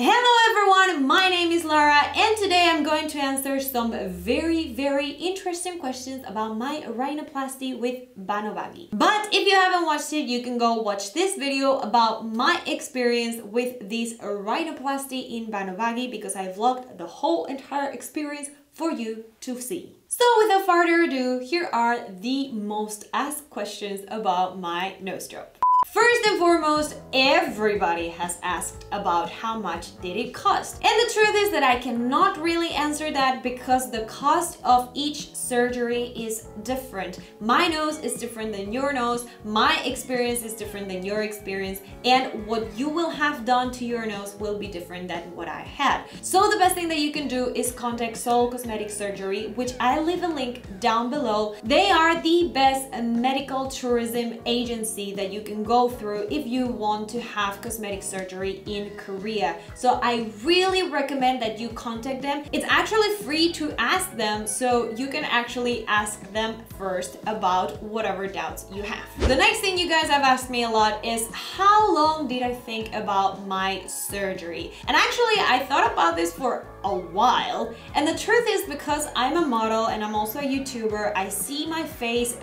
Hello everyone, my name is Lara and today I'm going to answer some very interesting questions about my rhinoplasty with BANOBAGI. But if you haven't watched it, you can go watch this video about my experience with this rhinoplasty in BANOBAGI because I vlogged the whole entire experience for you to see. So without further ado, here are the most asked questions about my nose job. First and foremost, everybody has asked about how much did it cost. And the truth is that I cannot really answer that because the cost of each surgery is different. My nose is different than your nose, my experience is different than your experience, and what you will have done to your nose will be different than what I had. So the best thing that you can do is contact Seoul Cosmetic Surgery, which I leave a link down below. They are the best medical tourism agency that you can go through if you want to have cosmetic surgery in Korea. So I really recommend that you contact them. It's actually free to ask them, so you can actually ask them first about whatever doubts you have. The next thing you guys have asked me a lot is how long did I think about my surgery? And actually I thought about this for a while, and the truth is because I'm a model and I'm also a YouTuber, I see my face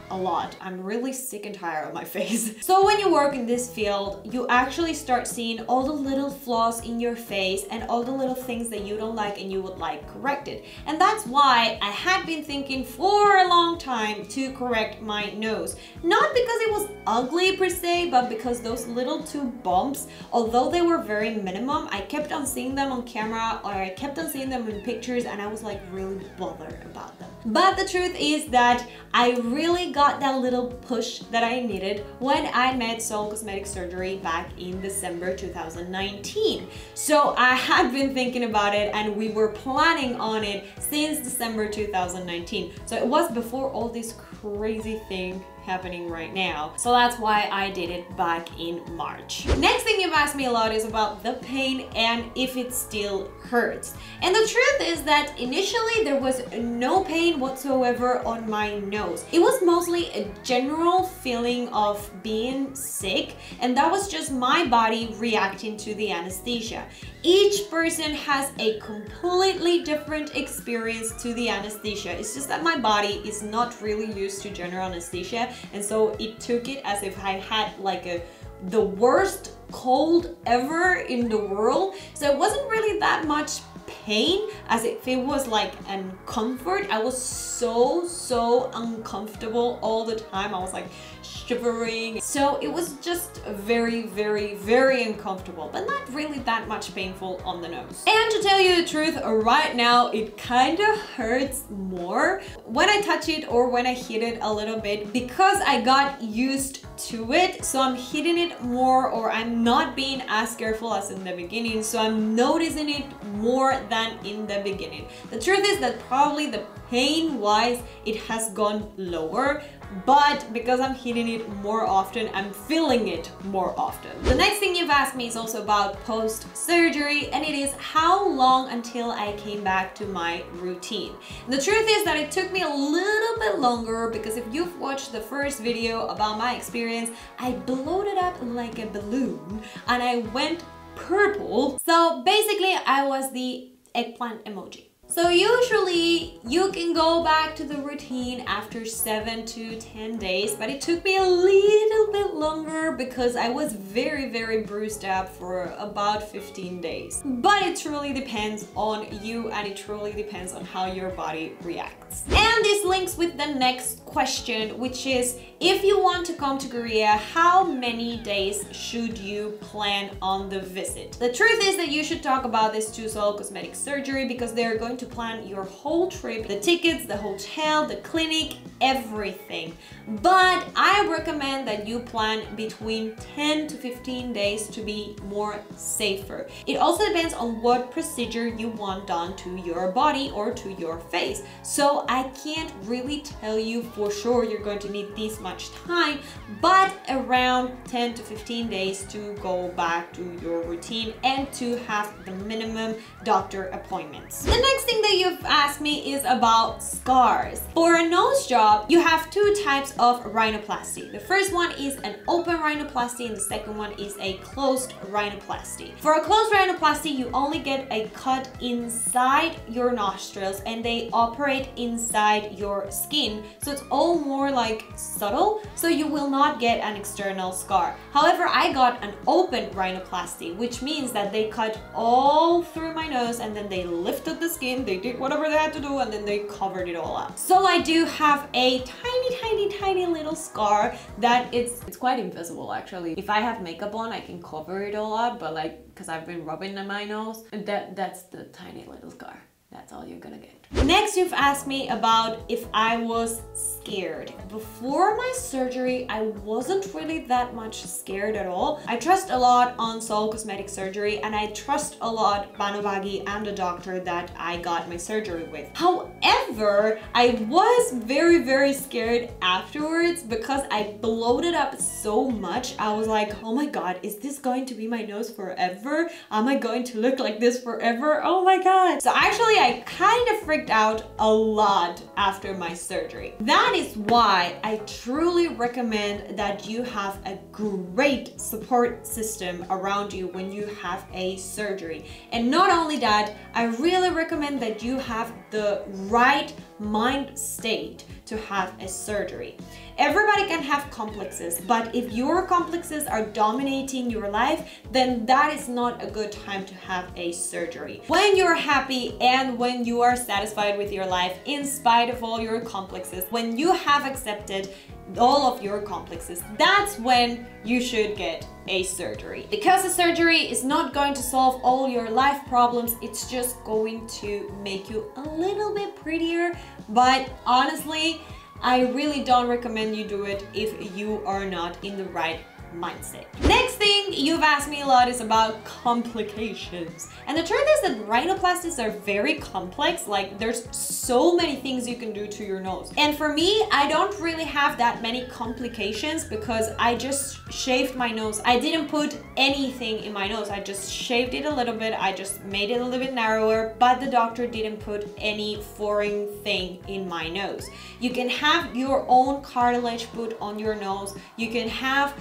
a lot. I'm really sick and tired of my face. So when you work in this field, you actually start seeing all the little flaws in your face and all the little things that you don't like and you would like corrected. And that's why I had been thinking for a long time to correct my nose. Not because it was ugly per se, but because those little two bumps, although they were very minimum, I kept on seeing them on camera or I kept on seeing them in pictures and I was like really bothered about them. But the truth is that I really got that little push that I needed when I met Seoul Cosmetic Surgery back in December 2019. So I had been thinking about it and we were planning on it since December 2019. So it was before all this crazy thing happening right now. So that's why I did it back in March. Next thing you've asked me a lot is about the pain and if it still hurts. And the truth is that initially there was no pain whatsoever on my nose. It was mostly a general feeling of being sick, and that was just my body reacting to the anesthesia. Each person has a completely different experience to the anesthesia. It's just that my body is not really used to general anesthesia, and so it took it as if I had like the worst cold ever in the world. So it wasn't really that much pain as if it was like an comfort. I was so uncomfortable all the time. I was like shivering. So it was just very uncomfortable, but not really that much painful on the nose. And to tell you the truth, right now it kind of hurts more when I touch it or when I hit it a little bit because I got used to it. So I'm hitting it more, or I'm not being as careful as in the beginning. So I'm noticing it more than in the beginning. The truth is that probably the pain wise it has gone lower, but because I'm hitting it more often, I'm feeling it more often. The next thing you've asked me is also about post-surgery, and it is how long until I came back to my routine. And the truth is that it took me a little bit longer because if you've watched the first video about my experience, I bloated up like a balloon and I went purple. So basically I was the eggplant emoji. So usually you can go back to the routine after 7 to 10 days, but it took me a little bit longer because I was very bruised up for about 15 days. But it truly depends on you and it truly depends on how your body reacts. And this links with the next question, which is if you want to come to Korea, how many days should you plan on the visit? The truth is that you should talk about this to Seoul Cosmetic Surgery because they're going to plan your whole trip, the tickets, the hotel, the clinic, everything. But I recommend that you plan between 10 to 15 days to be more safer. It also depends on what procedure you want done to your body or to your face. So I can't really tell you for sure you're going to need this much time, but around 10 to 15 days to go back to your routine and to have the minimum doctor appointments. The next thing that you've asked me is about scars. For a nose job, you have two types of rhinoplasty. The first one is an open rhinoplasty and the second one is a closed rhinoplasty. For a closed rhinoplasty, you only get a cut inside your nostrils and they operate inside your skin. So it's all more like subtle, so you will not get an external scar. However, I got an open rhinoplasty, which means that they cut all through my nose and then they lifted the skin, they did whatever they had to do, and then they covered it all up. So I do have a tiny little scar that it's quite invisible actually. If I have makeup on, I can cover it all up, but like, because I've been rubbing on my nose, that's the tiny little scar. That's all you're gonna get. Next, you've asked me about if I was scared. Before my surgery, I wasn't really that much scared at all. I trust a lot on Seoul Cosmetic surgery and I trust a lot BANOBAGI and the doctor that I got my surgery with. However, I was very scared afterwards because I bloated up so much. I was like, oh my god, is this going to be my nose forever? Am I going to look like this forever? Oh my god. So actually, I kind of freaked out a lot after my surgery. That is why I truly recommend that you have a great support system around you when you have a surgery. And not only that, I really recommend that you have the right mind state to have a surgery. Everybody can have complexes, but if your complexes are dominating your life, then that is not a good time to have a surgery. When you're happy and when you are satisfied with your life in spite of all your complexes, when you have accepted all of your complexes, that's when you should get a surgery. Because a surgery is not going to solve all your life problems, it's just going to make you a little bit prettier, but honestly, I really don't recommend you do it if you are not in the right mindset. Next thing you've asked me a lot is about complications. And the truth is that rhinoplasties are very complex. Like, there's so many things you can do to your nose. And for me, I don't really have that many complications because I just shaved my nose. I didn't put anything in my nose. I just shaved it a little bit. I just made it a little bit narrower, but the doctor didn't put any foreign thing in my nose. You can have your own cartilage put on your nose. You can have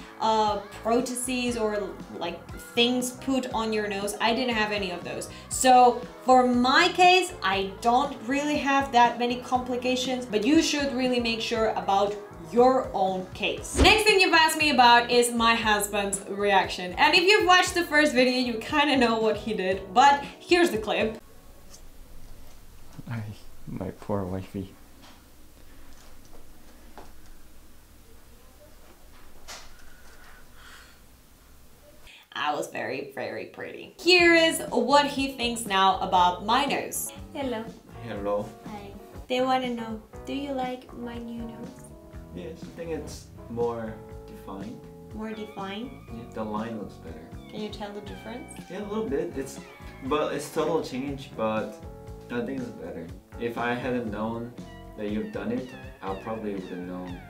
prostheses or like things put on your nose. I didn't have any of those. So for my case, I don't really have that many complications, but you should really make sure about your own case. Next thing you've asked me about is my husband's reaction. And if you've watched the first video, you kind of know what he did, but here's the clip. My poor wifey. I was very pretty. Here is what he thinks now about my nose. Hello. Hello. Hi. They want to know, do you like my new nose? Yes, I think it's more defined. More defined? Yeah, the line looks better. Can you tell the difference? Yeah, a little bit. It's total change, but I think it's better. If I hadn't known that you've done it, I probably would have known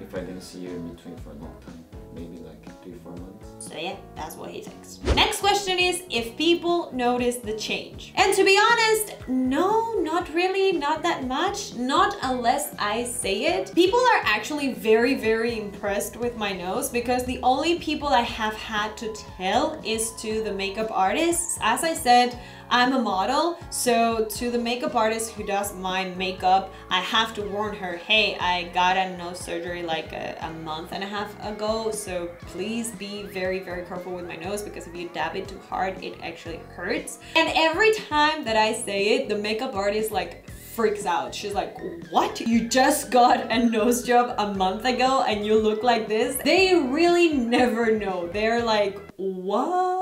if I didn't see you in between for a long time. Maybe like 3-4 months. So yeah, that's what he thinks. Next question is if people notice the change. And to be honest, no, not really, not that much. Not unless I say it. People are actually very impressed with my nose because the only people I have had to tell is to the makeup artists. As I said, I'm a model, so to the makeup artist who does my makeup, I have to warn her, hey, I got a nose surgery like a month and a half ago, so please be very careful with my nose because if you dab it too hard, it actually hurts. And every time that I say it, the makeup artist like freaks out. She's like, what? You just got a nose job a month ago and you look like this? They really never know. They're like, what?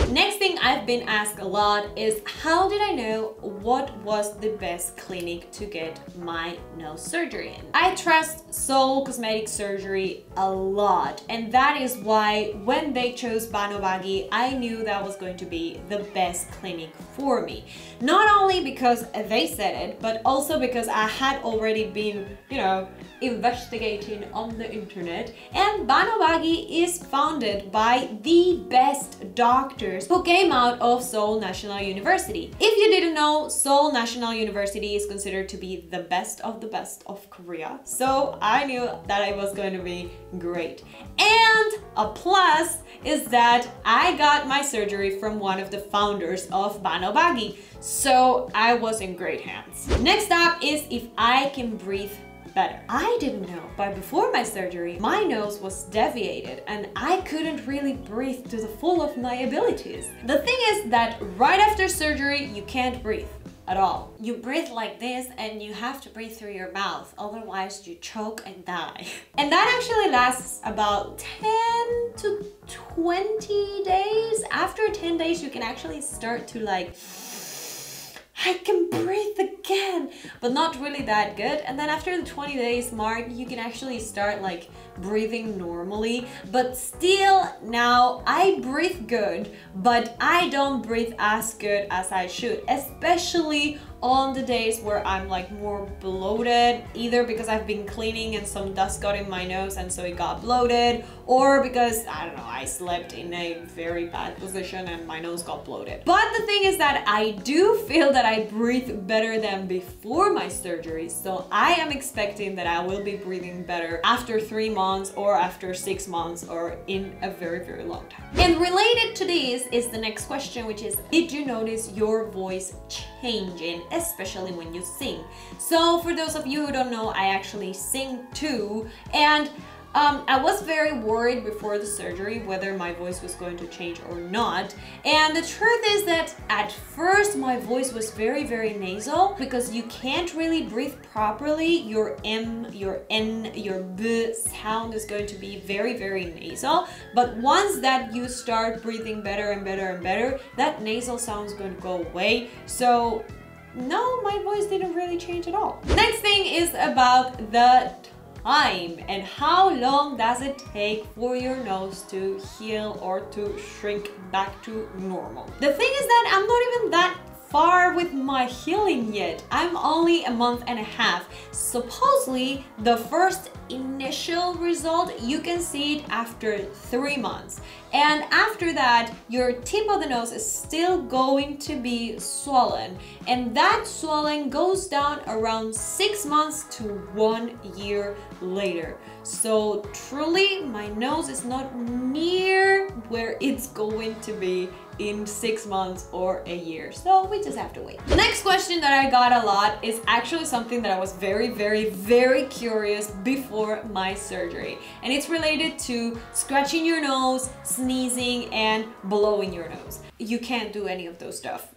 Next thing I've been asked a lot is how did I know what was the best clinic to get my nose surgery in? I trust Seoul Cosmetic surgery a lot, and that is why when they chose BANOBAGI, I knew that was going to be the best clinic for me. Not only because they said it, but also because I had already been, you know, investigating on the internet, and BANOBAGI is founded by the best doctor actors who came out of Seoul National University. If you didn't know, Seoul National University is considered to be the best of Korea. So I knew that it was going to be great. And a plus is that I got my surgery from one of the founders of BANOBAGI. So I was in great hands. Next up is if I can breathe better. I didn't know, but before my surgery, my nose was deviated and I couldn't really breathe to the full of my abilities. The thing is that right after surgery, you can't breathe at all. You breathe like this and you have to breathe through your mouth, otherwise you choke and die. And that actually lasts about 10 to 20 days. After 10 days, you can actually start to like, I can breathe again, but not really that good. And then after the 20 days mark, you can actually start like breathing normally, but still now I breathe good, but I don't breathe as good as I should, especially on the days where I'm like more bloated, either because I've been cleaning and some dust got in my nose and so it got bloated, or because, I don't know, I slept in a very bad position and my nose got bloated. But the thing is that I do feel that I breathe better than before my surgery, so I am expecting that I will be breathing better after 3 months or after 6 months or in a very, very long time. And related to this is the next question, which is, did you notice your voice changing, especially when you sing? So for those of you who don't know, I actually sing too, and I was very worried before the surgery whether my voice was going to change or not. And the truth is that at first my voice was very, very nasal because you can't really breathe properly. Your M, your N, your B sound is going to be very, very nasal. But once that you start breathing better and better and better, that nasal sound is going to go away. So no, my voice didn't really change at all. Next thing is about the time and how long does it take for your nose to heal or to shrink back to normal. The thing is that I'm not even that far with my healing yet. I'm only a month and a half. Supposedly the first initial result, you can see it after 3 months, and after that your tip of the nose is still going to be swollen, and that swelling goes down around 6 months to 1 year later. So truly my nose is not near where it's going to be in 6 months or a year, so we just have to wait. The next question that I got a lot is actually something that I was very, very, very curious before my surgery, and it's related to scratching your nose, sneezing, and blowing your nose. You can't do any of those stuff.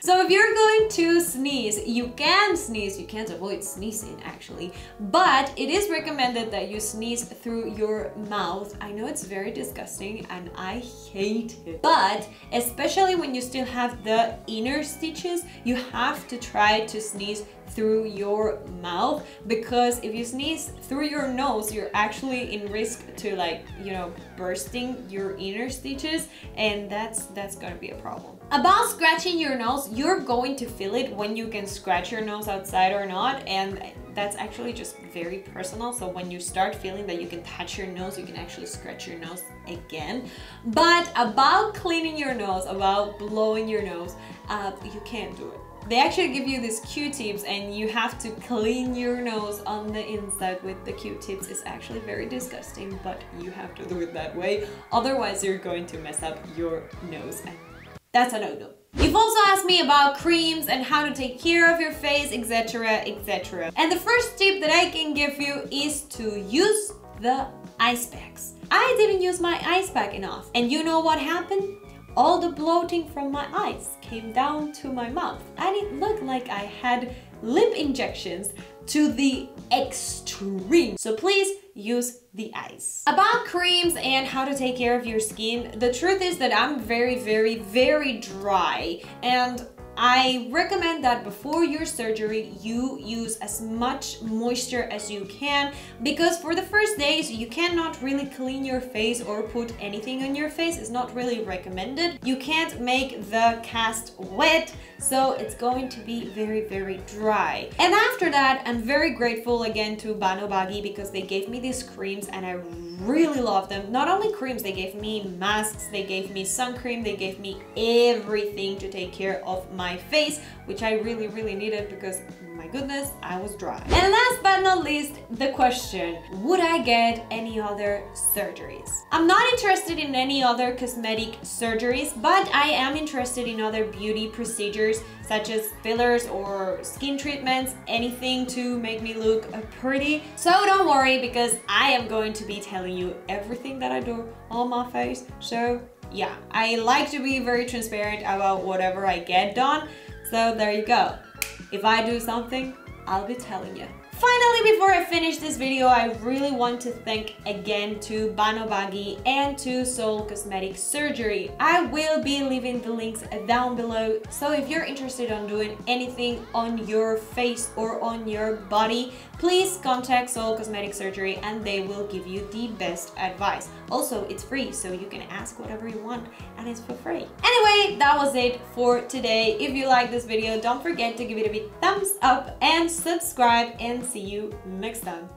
So if you're going to sneeze, you can't avoid sneezing actually, but it is recommended that you sneeze through your mouth. I know it's very disgusting and I hate it, but especially when you still have the inner stitches, you have to try to sneeze through your mouth, because if you sneeze through your nose, you're actually in risk to, like, you know, bursting your inner stitches, and that's gonna be a problem. About scratching your nose, you're going to feel it when you can scratch your nose outside or not, and that's actually just very personal. So when you start feeling that you can touch your nose, you can actually scratch your nose again. But about cleaning your nose, about blowing your nose, you can't do it. They actually give you these Q-tips and you have to clean your nose on the inside with the Q-tips. It's actually very disgusting, but you have to do it that way. Otherwise, you're going to mess up your nose, and that's a no-no. You've also asked me about creams and how to take care of your face, etc, etc. And the first tip that I can give you is to use the ice packs. I didn't use my ice pack enough, and you know what happened? All the bloating from my eyes came down to my mouth, and it looked like I had lip injections to the extreme. So please use the ice. About creams and how to take care of your skin, the truth is that I'm very, very, very dry, and I recommend that before your surgery you use as much moisture as you can, because for the first days you cannot really clean your face or put anything on your face. It's not really recommended. You can't make the cast wet, so it's going to be very dry. And after that, I'm very grateful again to BANOBAGI because they gave me these creams and I really love them. Not only creams, they gave me masks, they gave me sun cream, they gave me everything to take care of my face, which I really needed because my goodness, I was dry. And last but not least, the question, would I get any other surgeries? I'm not interested in any other cosmetic surgeries, but I am interested in other beauty procedures such as fillers or skin treatments, anything to make me look pretty. So don't worry, because I am going to be telling you everything that I do on my face. So yeah, I like to be very transparent about whatever I get done. So there you go. If I do something, I'll be telling you. Finally, before I finish this video, I really want to thank again to BANOBAGI and to Seoul Cosmetic Surgery. I will be leaving the links down below, so if you're interested in doing anything on your face or on your body, please contact Seoul Cosmetic Surgery and they will give you the best advice. Also, it's free, so you can ask whatever you want and it's for free. Anyway, that was it for today. If you like this video, don't forget to give it a big thumbs up and subscribe, and see you next time.